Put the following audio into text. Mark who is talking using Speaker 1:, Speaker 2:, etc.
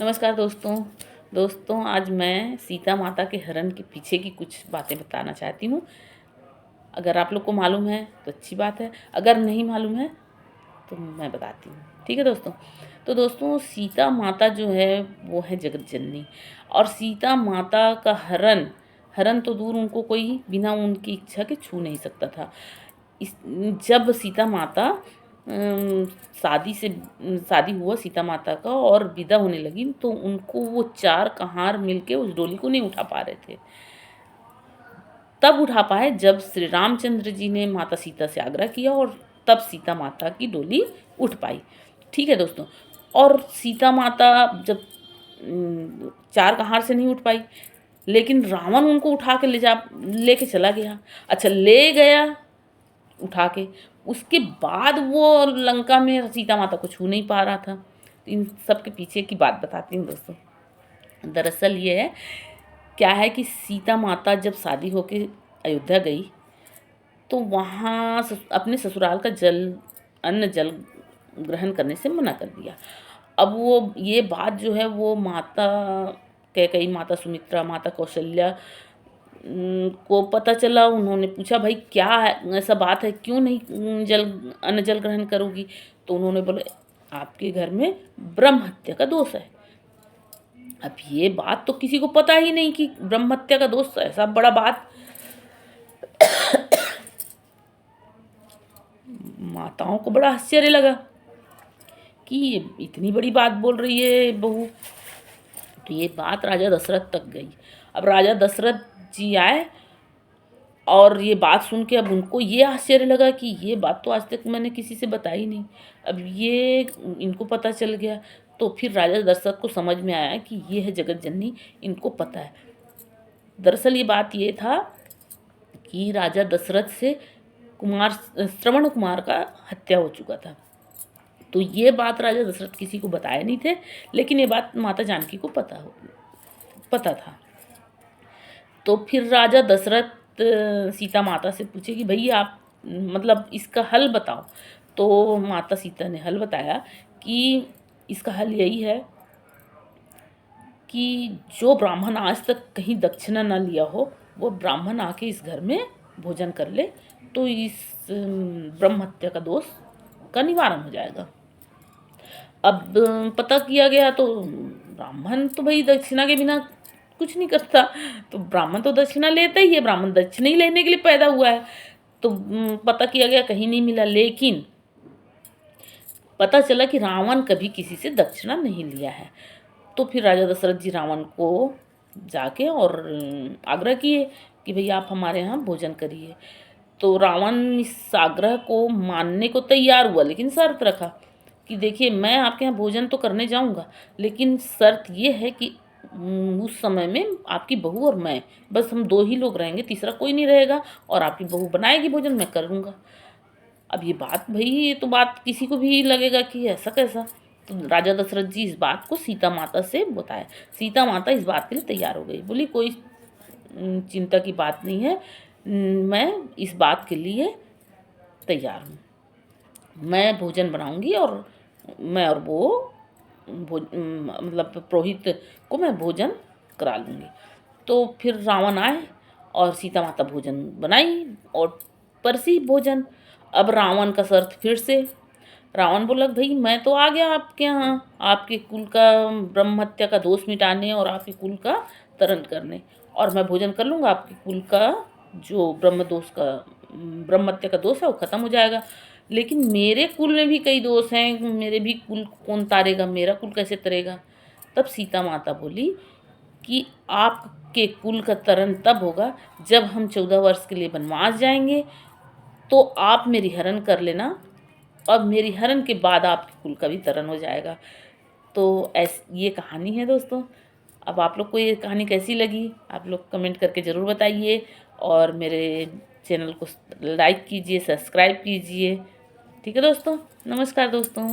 Speaker 1: नमस्कार दोस्तों आज मैं सीता माता के हरण के पीछे की कुछ बातें बताना चाहती हूँ। अगर आप लोग को मालूम है तो अच्छी बात है, अगर नहीं मालूम है तो मैं बताती हूँ। ठीक है दोस्तों। तो दोस्तों सीता माता जो है वो है जगत जननी, और सीता माता का हरण तो दूर, उनको कोई बिना उनकी इच्छा के छू नहीं सकता था। जब सीता माता शादी हुआ सीता माता का और विदा होने लगी, तो उनको वो चार कहार मिलके उस डोली को नहीं उठा पा रहे थे। तब उठा पाए जब श्री रामचंद्र जी ने माता सीता से आग्रह किया, और तब सीता माता की डोली उठ पाई। ठीक है दोस्तों। और सीता माता जब चार कहार से नहीं उठ पाई, लेकिन रावण उनको उठा के लेके चला गया। अच्छा, ले गया उठा के, उसके बाद वो लंका में सीता माता को छू नहीं पा रहा था। इन सब के पीछे की बात बताती हूँ दोस्तों। दरअसल ये है, क्या है कि सीता माता जब शादी होके अयोध्या गई, तो वहाँ अपने ससुराल का अन्न जल ग्रहण करने से मना कर दिया। अब वो ये बात जो है वो माता कैकेयी, माता सुमित्रा, माता कौशल्या को पता चला। उन्होंने पूछा, भाई क्या ऐसा बात है, क्यों नहीं अन्न जल ग्रहण करोगी? तो उन्होंने बोले, आपके घर में ब्रह्म हत्या का दोष है। अब ये बात तो किसी को पता ही नहीं कि ब्रह्म हत्या का दोष ऐसा बड़ा बात। माताओं को बड़ा आश्चर्य लगा कि ये इतनी बड़ी बात बोल रही है बहू। तो ये बात राजा दशरथ तक गई। अब राजा दशरथ जी आए, और ये बात सुन के अब उनको ये आश्चर्य लगा कि ये बात तो आज तक मैंने किसी से बताई नहीं। अब ये इनको पता चल गया, तो फिर राजा दशरथ को समझ में आया कि ये है जगत जननी, इनको पता है। दरअसल ये बात ये था कि राजा दशरथ से श्रवण कुमार का हत्या हो चुका था। तो ये बात राजा दशरथ किसी को बताए नहीं थे, लेकिन ये बात माता जानकी को पता था। तो फिर राजा दशरथ सीता माता से पूछे कि भई आप मतलब इसका हल बताओ। तो माता सीता ने हल बताया कि इसका हल यही है कि जो ब्राह्मण आज तक कहीं दक्षिणा ना लिया हो, वो ब्राह्मण आके इस घर में भोजन कर ले, तो इस ब्रह्म हत्या का दोष का निवारण हो जाएगा। अब पता किया गया तो ब्राह्मण तो भाई दक्षिणा के बिना कुछ नहीं करता, तो ब्राह्मण तो दक्षिणा लेता ही है, ब्राह्मण दक्षिणा ही लेने के लिए पैदा हुआ है। तो पता किया गया, कहीं नहीं मिला, लेकिन पता चला कि रावण कभी किसी से दक्षिणा नहीं लिया है। तो फिर राजा दशरथ जी रावण को जाके और आग्रह किए कि भई आप हमारे यहाँ भोजन करिए। तो रावण इस आग्रह को मानने को तैयार हुआ, लेकिन शर्त रखा कि देखिए, मैं आपके यहाँ भोजन तो करने जाऊँगा, लेकिन शर्त ये है कि उस समय में आपकी बहू और मैं, बस हम दो ही लोग रहेंगे, तीसरा कोई नहीं रहेगा, और आपकी बहू बनाएगी भोजन, मैं करूँगा। अब ये बात, भाई ये तो बात किसी को भी लगेगा कि ऐसा कैसा। तो राजा दशरथ जी इस बात को सीता माता से बताया। सीता माता इस बात के लिए तैयार हो गई, बोली कोई चिंता की बात नहीं है, मैं इस बात के लिए तैयार हूँ, मैं भोजन बनाऊंगी, और मैं और वो मतलब पुरोहित को मैं भोजन करा लूँगी। तो फिर रावण आए और सीता माता भोजन बनाई और परसी भोजन। अब रावण का शर्त फिर से, रावण बोला, भाई मैं तो आ गया आपके यहाँ, आपके कुल का ब्रह्म हत्या का दोष मिटाने और आपके कुल का तरण करने, और मैं भोजन कर लूँगा, आपके कुल का जो ब्रह्म हत्या का दोष है वो खत्म हो जाएगा। लेकिन मेरे कुल में भी कई दोष हैं, मेरे भी कुल कौन तारेगा, मेरा कुल कैसे तरेगा? तब सीता माता बोली कि आपके कुल का तरण तब होगा जब हम 14 वर्ष के लिए वनवास जाएंगे, तो आप मेरी हरण कर लेना, और मेरी हरण के बाद आपके कुल का भी तरण हो जाएगा। तो ये कहानी है दोस्तों। अब आप लोग को ये कहानी कैसी लगी, आप लोग कमेंट करके ज़रूर बताइए, और मेरे चैनल को लाइक कीजिए, सब्सक्राइब कीजिए। ठीक है दोस्तों, नमस्कार दोस्तों।